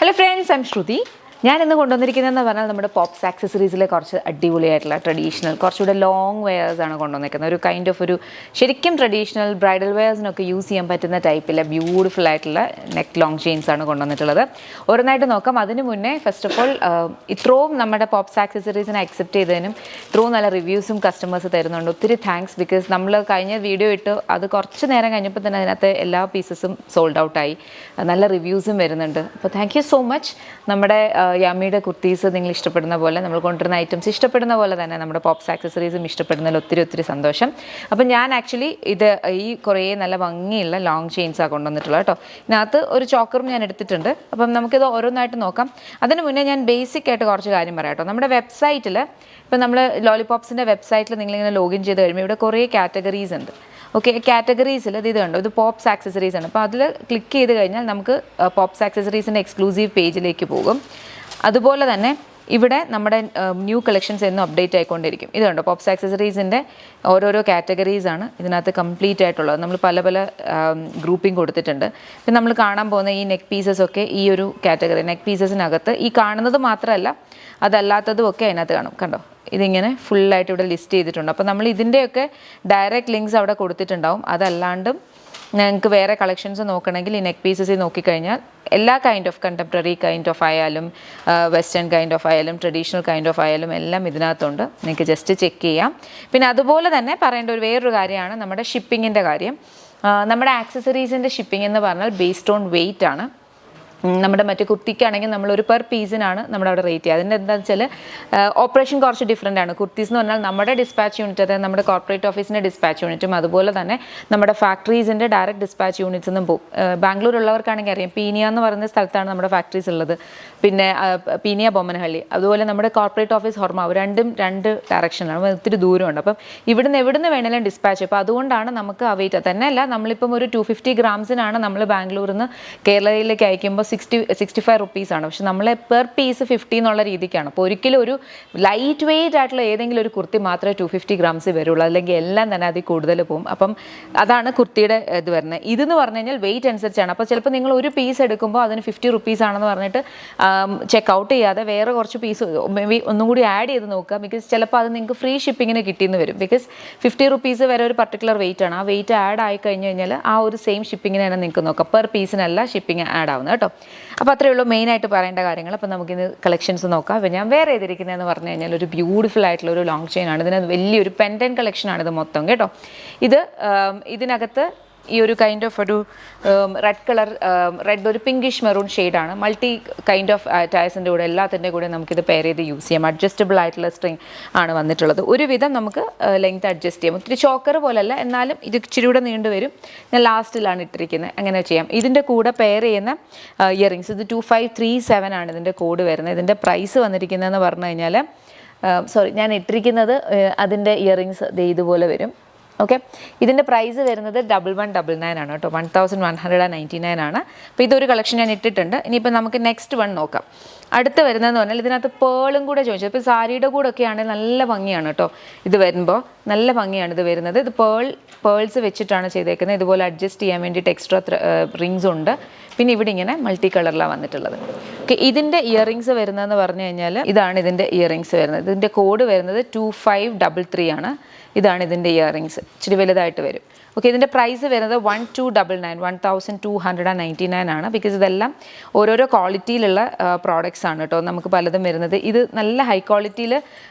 Hello friends, I'm Shruti. ഞാൻ ഇന്ന് കൊണ്ടുവന്നിരിക്കുന്നതെന്ന് പറഞ്ഞാൽ നമ്മുടെ പോപ്സ് ആക്സസറീസിലെ കുറച്ച് അടിപൊളിയായിട്ടുള്ള ട്രഡീഷണൽ കുറച്ചുകൂടെ ലോങ് വെയേഴ്സാണ് കൊണ്ടുവന്നിരിക്കുന്നത്. ഒരു കൈൻഡ് ഓഫ് ഒരു ശരിക്കും ട്രഡീഷണൽ ബ്രൈഡൽ വെയേഴ്സിനൊക്കെ യൂസ് ചെയ്യാൻ പറ്റുന്ന ടൈപ്പിലെ ബ്യൂട്ടിഫുൾ ആയിട്ടുള്ള നെക്ക് ലോങ് ചെയിൻസ് ആണ് കൊണ്ടുവന്നിട്ടുള്ളത്. ഓരോന്നായിട്ട് നോക്കാം. അതിന് മുന്നേ ഫസ്റ്റ് ഓഫ് ഓൾ ഇത്രയും നമ്മുടെ പോപ്സ് ആക്സസറീസിനെ അക്സെപ്റ്റ് ചെയ്തതിനും ഇത്രയും നല്ല റിവ്യൂസും കസ്റ്റമേഴ്സ് തരുന്നുണ്ട്. ഒത്തിരി താങ്ക്സ്. ബിക്കോസ് നമ്മൾ കഴിഞ്ഞ വീഡിയോ ഇട്ട് അത് കുറച്ച് നേരം കഴിഞ്ഞപ്പോൾ തന്നെ അതിനകത്ത് എല്ലാ പീസസും സോൾഡ് ഔട്ടായി. നല്ല റിവ്യൂസും വരുന്നുണ്ട്. അപ്പോൾ താങ്ക് യു സോ മച്ച്. നമ്മുടെ യാമിയുടെ കുർത്തീസ് നിങ്ങൾ ഇഷ്ടപ്പെടുന്ന പോലെ നമ്മൾ കൊണ്ടുവരുന്ന ഐറ്റംസ് ഇഷ്ടപ്പെടുന്ന പോലെ തന്നെ നമ്മുടെ പോപ്സ് ആക്സസറീസും ഇഷ്ടപ്പെടുന്നതിൽ ഒത്തിരി സന്തോഷം. അപ്പം ഞാൻ ആക്ച്വലി ഈ കുറേ നല്ല ഭംഗിയുള്ള ലോങ് ചെയിൻസാണ് കൊണ്ടുവന്നിട്ടുള്ളത് കേട്ടോ. ഇതിനകത്ത് ഒരു ചോക്കറും ഞാൻ എടുത്തിട്ടുണ്ട്. അപ്പം നമുക്കിത് ഓരോന്നായിട്ട് നോക്കാം. അതിന് മുന്നേ ഞാൻ ബേസിക് ആയിട്ട് കുറച്ച് കാര്യം പറയാം കേട്ടോ. നമ്മുടെ വെബ്സൈറ്റിൽ ഇപ്പം നമ്മൾ ലോലിപോപ്സിൻ്റെ വെബ്സൈറ്റിൽ നിങ്ങളിങ്ങനെ ലോഗിൻ ചെയ്ത് കഴിയുമ്പോൾ ഇവിടെ കുറേ കാറ്റഗറീസ് ഉണ്ട്. ഓക്കെ, കാറ്റഗറീസിൽ ഇത് കണ്ടോ, ഇത് പോപ്സ് ആക്സസറീസ് ആണ്. അപ്പോൾ അതിൽ ക്ലിക്ക് ചെയ്ത് കഴിഞ്ഞാൽ നമുക്ക് പോപ്സ് ആക്സസറീസിൻ്റെ എക്സ്ക്ലൂസീവ് പേജിലേക്ക് പോകും. അതുപോലെ തന്നെ ഇവിടെ നമ്മുടെ ന്യൂ കളക്ഷൻസ് എന്നും അപ്ഡേറ്റ് ആയിക്കൊണ്ടിരിക്കും. ഇത് കണ്ടോ, പോപ്സ് ആക്സസറീസിൻ്റെ ഓരോരോ കാറ്റഗറീസാണ് ഇതിനകത്ത് കംപ്ലീറ്റ് ആയിട്ടുള്ളത്. നമ്മൾ പല ഗ്രൂപ്പിംഗ് കൊടുത്തിട്ടുണ്ട്. ഇപ്പം നമ്മൾ കാണാൻ പോകുന്ന ഈ നെക്ക് പീസസ് ഒക്കെ ഈ ഒരു കാറ്റഗറി നെക്ക് പീസസിനകത്ത് ഈ കാണുന്നത് മാത്രമല്ല അതല്ലാത്തതും ഒക്കെ അതിനകത്ത് കാണും. കണ്ടോ, ഇതിങ്ങനെ ഫുള്ളായിട്ട് ഇവിടെ ലിസ്റ്റ് ചെയ്തിട്ടുണ്ട്. അപ്പോൾ നമ്മൾ ഇതിൻ്റെയൊക്കെ ഡയറക്റ്റ് ലിങ്ക്സ് അവിടെ കൊടുത്തിട്ടുണ്ടാവും. അതല്ലാണ്ടും ഞങ്ങൾക്ക് വേറെ കളക്ഷൻസ് നോക്കണമെങ്കിൽ ഈ നെക്ക് പീസസിൽ നോക്കിക്കഴിഞ്ഞാൽ എല്ലാ kind of contemporary kind of ആയാലും വെസ്റ്റേൺ കൈൻഡ് ഓഫ് ആയാലും ട്രഡീഷണൽ കൈൻഡ് ഓഫ് ആയാലും എല്ലാം ഇതിനകത്തുണ്ട്. നിങ്ങൾക്ക് ജസ്റ്റ് ചെക്ക് ചെയ്യാം. പിന്നെ അതുപോലെ തന്നെ പറയേണ്ട വേറൊരു കാര്യമാണ് നമ്മുടെ ഷിപ്പിങ്ങിൻ്റെ കാര്യം. നമ്മുടെ ആക്സസറീസിൻ്റെ ഷിപ്പിംഗ് എന്ന് പറഞ്ഞാൽ ബേസ്ഡ് ഓൺ വെയിറ്റ് ആണ്. നമ്മുടെ മറ്റേ കുർത്തിക്കാണെങ്കിൽ നമ്മളൊരു പെർ പീസിനാണ് നമ്മുടെ അവിടെ റേറ്റ് ചെയ്യുക. അതിൻ്റെ എന്താണെന്ന് വെച്ചാൽ ഓപ്പറേഷൻ കുറച്ച് ഡിഫറെൻ്റ് ആണ്. കുർത്തീസ് എന്ന് പറഞ്ഞാൽ നമ്മുടെ ഡിസ്പാച്ച് യൂണിറ്റ്, അതായത് നമ്മുടെ കോർപ്പറേറ്റ് ഓഫീസിൻ്റെ ഡിസ്പാച്ച് യൂണിറ്റും അതുപോലെ തന്നെ നമ്മുടെ ഫാക്ടറീസിൻ്റെ ഡയറക്റ്റ് ഡിസ്പാച്ച് യൂണിറ്റ്സ് എന്നും പോകും. ബാംഗ്ലൂരുള്ളവർക്കാണെങ്കിൽ അറിയാം, പീനിയ എന്ന് പറയുന്ന സ്ഥലത്താണ് നമ്മുടെ ഫാക്ടറീസ് ഉള്ളത്. പിന്നെ പീനിയ ബൊമ്മനഹള്ളി, അതുപോലെ നമ്മുടെ കോർപ്പറേറ്റ് ഓഫീസ് ഹൊർമാവ്, രണ്ടും രണ്ട് ഡയറക്ഷനാണ്, ഒത്തിരി ദൂരമുണ്ട്. അപ്പം എവിടുന്ന് വേണമെങ്കിലും ഡിസ്പാച്ച്. അപ്പോൾ അതുകൊണ്ടാണ് നമുക്ക് ആ വെയിറ്റ്. തന്നെയല്ല, നമ്മളിപ്പം ഒരു 250 ഗ്രാംസിനാണ് നമ്മൾ ബാംഗ്ലൂരിൽ നിന്ന് കേരളയിലേക്ക് അയക്കുമ്പോൾ 65 റുപ്പീസാണ്. പക്ഷെ നമ്മൾ പെർ പീസ് 50 എന്നുള്ള രീതിക്കാണ്. അപ്പോൾ ഒരിക്കലും ഒരു ലൈറ്റ് വെയിറ്റ് ആയിട്ടുള്ള ഏതെങ്കിലും ഒരു കുർത്തി മാത്രമേ 250 ഗ്രാംസ് വരുള്ളൂ, അല്ലെങ്കിൽ എല്ലാം തന്നെ അതിൽ കൂടുതൽ പോകും. അപ്പം അതാണ് കുർത്തിയുടെ ഇത് വരുന്നത്. ഇതെന്ന് പറഞ്ഞു കഴിഞ്ഞാൽ വെയിറ്റ് അനുസരിച്ചാണ്. അപ്പോൾ ചിലപ്പോൾ നിങ്ങൾ ഒരു പീസ് എടുക്കുമ്പോൾ അതിന് 50 റുപ്പീസ് ആണെന്ന് പറഞ്ഞിട്ട് ചെക്ക് ഔട്ട് ചെയ്യാതെ വേറെ കുറച്ച് പീസ് മേ ബി ഒന്നും കൂടി ആഡ് ചെയ്ത് നോക്കുക. ബിക്കോസ് ചിലപ്പോൾ അത് നിങ്ങൾക്ക് ഫ്രീ ഷിപ്പിങ്ങിന് കിട്ടിയെന്ന് വരും. ബിക്കോസ് 50 റുപ്പീസ് വരെ ഒരു പർട്ടിക്കുലർ വെയിറ്റ് ആണ്. ആ വെയിറ്റ് ആഡ് ആയി കഴിഞ്ഞ് കഴിഞ്ഞാൽ ആ ഒരു സെയിം ഷിപ്പിങ്ങിന് തന്നെ നിങ്ങൾക്ക് നോക്കാം. പെർ പീസിനല്ല ഷിപ്പിംഗ് ആഡ് ആവുന്നത് കേട്ടോ. അപ്പോൾ അത്രയേ ഉള്ളൂ മെയിനായിട്ട് പറയേണ്ട കാര്യങ്ങൾ. അപ്പോൾ നമുക്കിന്ന് കളക്ഷൻസ് നോക്കാം. അപ്പോൾ ഞാൻ വേറെ ചെയ്തിരിക്കുന്നതെന്ന് പറഞ്ഞു കഴിഞ്ഞാൽ ഒരു ബ്യൂട്ടിഫുൾ ആയിട്ടുള്ള ഒരു ലോങ് ചെയിൻ ആണ്. ഇതിന് വലിയൊരു പെൻഡൻ കളക്ഷനാണ് ഇത് മൊത്തം കേട്ടോ. ഇതിനകത്ത് ഈ ഒരു കൈൻഡ് ഓഫ് ഒരു റെഡ് ഒരു പിങ്കിഷ് മെറൂൺ ഷെയ്ഡാണ്. മൾട്ടി കൈൻഡ് ഓഫ് ടയർസിൻ്റെ കൂടെ എല്ലാത്തിൻ്റെ കൂടെ നമുക്കിത് പെയർ ചെയ്ത് യൂസ് ചെയ്യാം. അഡ്ജസ്റ്റബിൾ ആയിട്ടുള്ള സ്ട്രിങ് ആണ് വന്നിട്ടുള്ളത്. ഒരുവിധം നമുക്ക് ലെങ്ത് അഡ്ജസ്റ്റ് ചെയ്യാം. ഒത്തിരി ചോക്കർ പോലല്ല, എന്നാലും ഇത് ഇച്ചിരി കൂടെ നീണ്ടു വരും. ഞാൻ ലാസ്റ്റിലാണ് ഇട്ടിരിക്കുന്നത്, അങ്ങനെ ചെയ്യാം. ഇതിൻ്റെ കൂടെ പെയർ ചെയ്യുന്ന ഇയറിങ്സ്, ഇത് 2537 ആണ് ഇതിൻ്റെ കോഡ് വരുന്നത്. ഇതിൻ്റെ പ്രൈസ് വന്നിരിക്കുന്നതെന്ന് പറഞ്ഞു കഴിഞ്ഞാൽ ഞാൻ ഇട്ടിരിക്കുന്നത് അതിൻ്റെ ഇയറിങ്സ് ഇതുപോലെ വരും. ഓക്കെ, ഇതിൻ്റെ പ്രൈസ് വരുന്നത് 1199 ആണ് കേട്ടോ. 1199 ആണ്. അപ്പോൾ ഇതൊരു കളക്ഷൻ ഞാൻ ഇട്ടിട്ടുണ്ട്. ഇനിയിപ്പോൾ നമുക്ക് നെക്സ്റ്റ് വൺ നോക്കാം. അടുത്ത് വരുന്നതെന്ന് പറഞ്ഞാൽ ഇതിനകത്ത് പേളും കൂടെ ചോദിച്ചത്. ഇപ്പോൾ സാരിയുടെ കൂടെ ഒക്കെ ആണെങ്കിൽ നല്ല ഭംഗിയാണ് കേട്ടോ. ഇത് വരുമ്പോൾ നല്ല ഭംഗിയാണ് ഇത് വരുന്നത്. ഇത് പേൾസ് വെച്ചിട്ടാണ് ചെയ്തേക്കുന്നത്. ഇതുപോലെ അഡ്ജസ്റ്റ് ചെയ്യാൻ വേണ്ടിയിട്ട് എക്സ്ട്രാ റിങ്സ് ഉണ്ട്. പിന്നെ ഇവിടെ ഇങ്ങനെ മൾട്ടി കളറിലാണ് വന്നിട്ടുള്ളത്. ഓക്കെ, ഇതിൻ്റെ ഇയറിങ്സ് വരുന്നതെന്ന് പറഞ്ഞു കഴിഞ്ഞാൽ ഇതാണ് ഇതിൻ്റെ ഇയറിങ്സ് വരുന്നത്. ഇതിൻ്റെ കോഡ് വരുന്നത് 2533 ആണ്. ഇതാണ് ഇതിൻ്റെ ഇയറിങ്സ്. ഇച്ചിരി വലുതായിട്ട് വരും. ഓക്കെ, ഇതിൻ്റെ പ്രൈസ് വരുന്നത് 1299 ആണ്. ബിക്കോസ് ഇതെല്ലാം ഓരോരോ ക്വാളിറ്റിയിലുള്ള പ്രോഡക്റ്റ്സ് ആണ് കേട്ടോ. നമുക്ക് പലതും വരുന്നത് ഇത് നല്ല ഹൈ ക്വാളിറ്റിയിൽ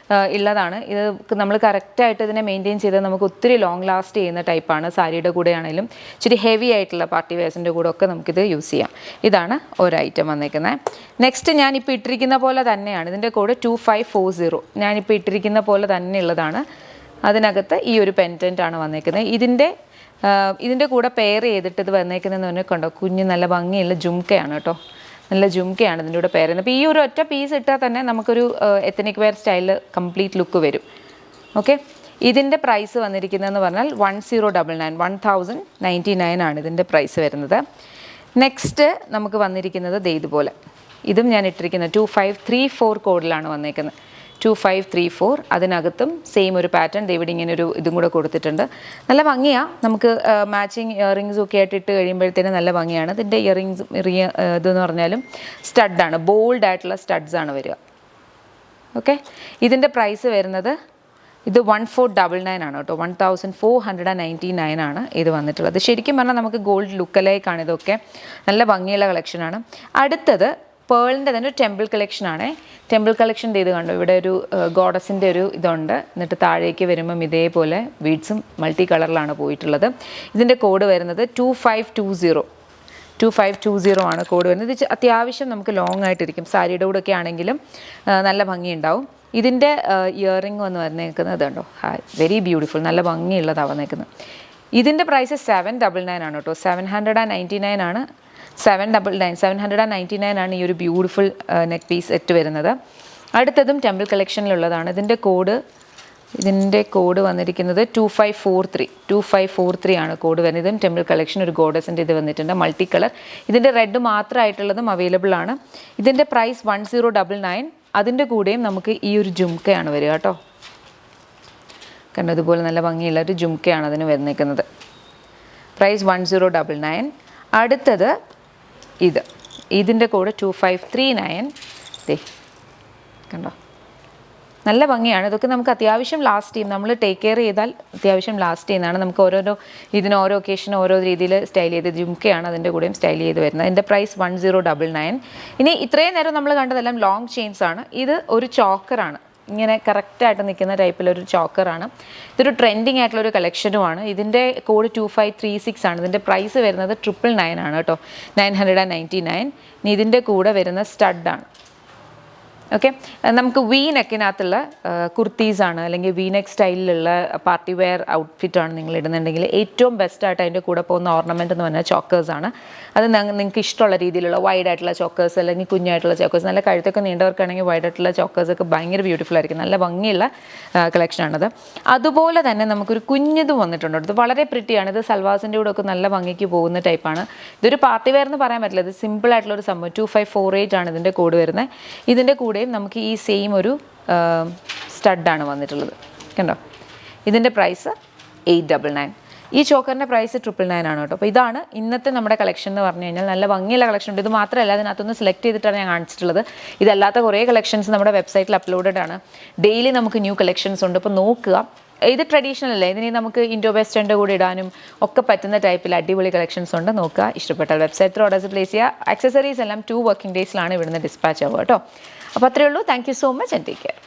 ഉള്ളതാണ്. ഇത് നമ്മൾ കറക്റ്റായിട്ട് ഇതിനെ മെയിൻറ്റെയിൻ ചെയ്താൽ നമുക്ക് ഒത്തിരി ലോങ് ലാസ്റ്റ് ചെയ്യുന്ന ടൈപ്പാണ്. സാരിയുടെ കൂടെ ആണെങ്കിലും ഇച്ചിരി ഹെവി ആയിട്ടുള്ള പാർട്ടി വെയർസിൻ്റെ കൂടെ ഒക്കെ നമുക്കിത് യൂസ് ചെയ്യാം. ഇതാണ് ഒരു ഐറ്റം വന്നിരിക്കുന്നത്. നെക്സ്റ്റ് ഞാനിപ്പോൾ ഇട്ടിരിക്കുന്ന പോലെ തന്നെയാണ്. ഇതിൻ്റെ കോഡ് 2540. ഞാനിപ്പോൾ ഇട്ടിരിക്കുന്ന പോലെ തന്നെ ഉള്ളതാണ്. അതിനകത്ത് ഈ ഒരു പെൻഡൻ്റ് ആണ് വന്നേക്കുന്നത്. ഇതിൻ്റെ കൂടെ പെയർ ചെയ്തിട്ട് ഇത് വന്നേക്കുന്നതെന്ന് പറഞ്ഞാൽ കണ്ടോ, കുഞ്ഞ് നല്ല ഭംഗിയുള്ള ജുംക്കയാണ് കേട്ടോ. നല്ല ജുംക്കയാണ് ഇതിൻ്റെ കൂടെ പെയർ ചെയ്യുന്നത്. അപ്പോൾ ഈ ഒരു ഒറ്റ പീസ് ഇട്ടാൽ തന്നെ നമുക്കൊരു എത്തനിക് വെയർ സ്റ്റൈലിൽ കംപ്ലീറ്റ് ലുക്ക് വരും. ഓക്കെ, ഇതിൻ്റെ പ്രൈസ് വന്നിരിക്കുന്നതെന്ന് പറഞ്ഞാൽ 1099 ആണ് ഇതിൻ്റെ പ്രൈസ് വരുന്നത്. നെക്സ്റ്റ് നമുക്ക് വന്നിരിക്കുന്നത് ഇതുപോലെ. ഇതും ഞാൻ ഇട്ടിരിക്കുന്നത് 2534 കോഡിലാണ് വന്നേക്കുന്നത്. 2534. അതിനകത്തും സെയിം ഒരു പാറ്റേൺ ഇവിടെ ഇങ്ങനെ ഒരു ഇതും കൂടെ കൊടുത്തിട്ടുണ്ട്. നല്ല ഭംഗിയാണ്. നമുക്ക് മാച്ചിങ് ഇയറിങ്സും ഒക്കെ ആയിട്ട് ഇട്ട് കഴിയുമ്പോഴത്തേനും നല്ല ഭംഗിയാണ്. ഇതിൻ്റെ ഇയറിങ്സ് ഇതെന്ന് പറഞ്ഞാലും സ്റ്റഡാണ്, ബോൾഡ് ആയിട്ടുള്ള സ്റ്റഡ്സ് ആണ് വരിക. ഓക്കെ, ഇതിൻ്റെ പ്രൈസ് വരുന്നത് ഇത് 1499 ആണ് കേട്ടോ. 1499 ആണ് ഇത് വന്നിട്ടുള്ളത്. ശരിക്കും പറഞ്ഞാൽ നമുക്ക് ഗോൾഡ് ലുക്കലേക്കാണ് ഇതൊക്കെ. നല്ല ഭംഗിയുള്ള കളക്ഷനാണ്. അടുത്തത് പേളിൻ്റെ തന്നെ ഒരു ടെമ്പിൾ കളക്ഷനാണ്. ടെമ്പിൾ കളക്ഷൻ്റെ ഇത് കണ്ടു, ഇവിടെ ഒരു ഗോഡസിൻ്റെ ഒരു ഇതുണ്ട്. എന്നിട്ട് താഴേക്ക് വരുമ്പം ഇതേപോലെ ബീഡ്സും മൾട്ടി കളറിലാണ് പോയിട്ടുള്ളത്. ഇതിൻ്റെ കോഡ് വരുന്നത് 2520 ആണ് കോഡ് വരുന്നത്. ഇത് അത്യാവശ്യം നമുക്ക് ലോങ് ആയിട്ടിരിക്കും. സാരിയുടെ കൂടെ ഒക്കെ ആണെങ്കിലും നല്ല ഭംഗിയുണ്ടാവും. ഇതിൻ്റെ ഇയറിംഗ് വന്ന് വന്നേക്കുന്നത് കണ്ടോ, വെരി ബ്യൂട്ടിഫുൾ, നല്ല ഭംഗിയുള്ളതാണ് വന്നേക്കുന്നത്. ഇതിൻ്റെ പ്രൈസ് 799 ആണ് കേട്ടോ. 799 ആണ്. 799 ആണ് ഈ ഒരു ബ്യൂട്ടിഫുൾ നെക്ക് പീസ് സെറ്റ് വരുന്നത്. അടുത്തതും ടെമ്പിൾ കളക്ഷനിലുള്ളതാണ്. ഇതിൻ്റെ കോഡ് വന്നിരിക്കുന്നത് 2543 ആണ് കോഡ് വരുന്നത്. ഇതും ടെമ്പിൾ കളക്ഷൻ, ഒരു ഗോഡസിൻ്റെ ഇത് വന്നിട്ടുണ്ട്, മൾട്ടി കളർ. ഇതിൻ്റെ റെഡ് മാത്രമായിട്ടുള്ളതും അവൈലബിൾ ആണ്. ഇതിൻ്റെ പ്രൈസ് 1099. അതിൻ്റെ കൂടെയും നമുക്ക് ഈ ഒരു ജുംക്കയാണ് വരിക കേട്ടോ. കണ്ടതുപോലെ നല്ല ഭംഗിയുള്ള ഒരു ജുംക്കയാണ് അതിന് വന്നേക്കുന്നത്. പ്രൈസ് 1099. അടുത്തത് ഇതിൻ്റെ കൂടെ 2539. കണ്ടോ, നല്ല ഭംഗിയാണ്. ഇതൊക്കെ നമുക്ക് അത്യാവശ്യം ലാസ്റ്റ് ചെയ്യും. നമ്മൾ ടേക്ക് കെയർ ചെയ്താൽ അത്യാവശ്യം ലാസ്റ്റ് ചെയ്യുന്നതാണ്. നമുക്ക് ഇതിന് ഓരോ ഒക്കേഷനും ഓരോ രീതിയിൽ സ്റ്റൈൽ ചെയ്ത് ജുംക്കയാണ് അതിൻ്റെ കൂടെയും സ്റ്റൈൽ ചെയ്ത് വരുന്നത്. ഇതിൻ്റെ പ്രൈസ് 1099. ഇനി ഇത്രയും നേരം നമ്മൾ കണ്ടതെല്ലാം ലോങ് ചെയിൻസ് ആണ്. ഇത് ഒരു ചോക്കറാണ്, ഇങ്ങനെ കറക്റ്റായിട്ട് നിൽക്കുന്ന ടൈപ്പിലൊരു ചോക്കറാണ്. ഇതൊരു ട്രെൻഡിങ് ആയിട്ടുള്ളൊരു കളക്ഷനുമാണ്. ഇതിൻ്റെ കോഡ് 2536 ആണ്. ഇതിൻ്റെ പ്രൈസ് വരുന്നത് 999 ആണ് കേട്ടോ. 999. ഇനി ഇതിൻ്റെ കൂടെ വരുന്ന സ്റ്റഡാണ്. ഓക്കെ, നമുക്ക് വി നെക്കിനകത്തുള്ള കുർത്തീസാണ്, അല്ലെങ്കിൽ വി നെക്ക് സ്റ്റൈലിലുള്ള പാർട്ടി വെയർ ഔട്ട്ഫിറ്റാണ് നിങ്ങൾ ഇടുന്നുണ്ടെങ്കിൽ ഏറ്റവും ബെസ്റ്റായിട്ട് അതിൻ്റെ കൂടെ പോകുന്ന ഓർണമെൻറ്റ് എന്ന് പറഞ്ഞാൽ ചോക്കേഴ്സാണ്. അത് നിങ്ങൾക്ക് ഇഷ്ടമുള്ള രീതിയിലുള്ള വൈഡ് ആയിട്ടുള്ള ചോക്കേഴ്സ്, അല്ലെങ്കിൽ കുഞ്ഞായിട്ടുള്ള ചോക്കേഴ്സ്, നല്ല കഴുത്തൊക്കെ നീണ്ടവർക്കാണെങ്കിൽ വൈഡ് ആയിട്ടുള്ള ചോക്കേഴ്സൊക്കെ ഭയങ്കര ബ്യൂട്ടിഫുൾ ആയിരിക്കും. നല്ല ഭംഗിയുള്ള കളക്ഷനാണത്. അതുപോലെ തന്നെ നമുക്കൊരു കുഞ്ഞിതും വന്നിട്ടുണ്ട്. ഇത് വളരെ പ്രിറ്റിയാണ്. ഇത് സൽവാസിൻ്റെ കൂടെ ഒക്കെ നല്ല ഭംഗിക്ക് പോകുന്ന ടൈപ്പാണ്. ഇതൊരു പാർട്ടി വെയർ എന്ന് പറയാൻ പറ്റില്ല. ഇത് സിമ്പിളായിട്ടുള്ളൊരു സംഭവം. 2548 ആണ് ഇതിൻ്റെ കോഡ് വരുന്നത്. ഇതിൻ്റെ കൂടെയും നമുക്ക് ഈ സെയിം ഒരു സ്റ്റഡാണ് വന്നിട്ടുള്ളത്. കണ്ടോ, ഇതിൻ്റെ പ്രൈസ് 899. ഈ ചോക്കറിൻ്റെ പ്രൈസ് 999 ആണ് കേട്ടോ. അപ്പോൾ ഇതാണ് ഇന്നത്തെ നമ്മുടെ കളക്ഷൻ എന്ന് പറഞ്ഞു കഴിഞ്ഞാൽ. നല്ല ഭംഗിയുള്ള കളക്ഷൻ ഉണ്ട്. ഇത് മാത്രമല്ല, അതിനകത്തൊന്ന് സെലക്ട് ചെയ്തിട്ടാണ് ഞാൻ കാണിച്ചിട്ടുള്ളത്. ഇതല്ലാത്ത കുറേ കളക്ഷൻസ് നമ്മുടെ വെബ്സൈറ്റിൽ അപ്ലോഡഡ് ആണ്. ഡെയിലി നമുക്ക് ന്യൂ കളക്ഷൻസ് ഉണ്ട്. അപ്പോൾ നോക്കുക. ഇത് ട്രഡീഷണൽ അല്ലേ, ഇതിന് നമുക്ക് ഇൻഡോ വെസ്റ്റേണിൻ്റെ കൂടെ ഇടാനും ഒക്കെ പറ്റുന്ന ടൈപ്പിൽ അടിപൊളി കളക്ഷൻസ് ഉണ്ട്. നോക്കുക. ഇഷ്ടപ്പെട്ടാൽ വെബ്സൈറ്റിൽ ഓർഡേഴ്സ് പ്ലേസ് ചെയ്യുക. ആക്സസറീസ് എല്ലാം 2 വർക്കിംഗ് ഡേയ്സിലാണ് ഇവിടുന്ന് ഡിസ്പാച്ച് ആവുക കേട്ടോ. അപ്പോൾ അത്രയേ ഉള്ളൂ. Thank you so much and take care.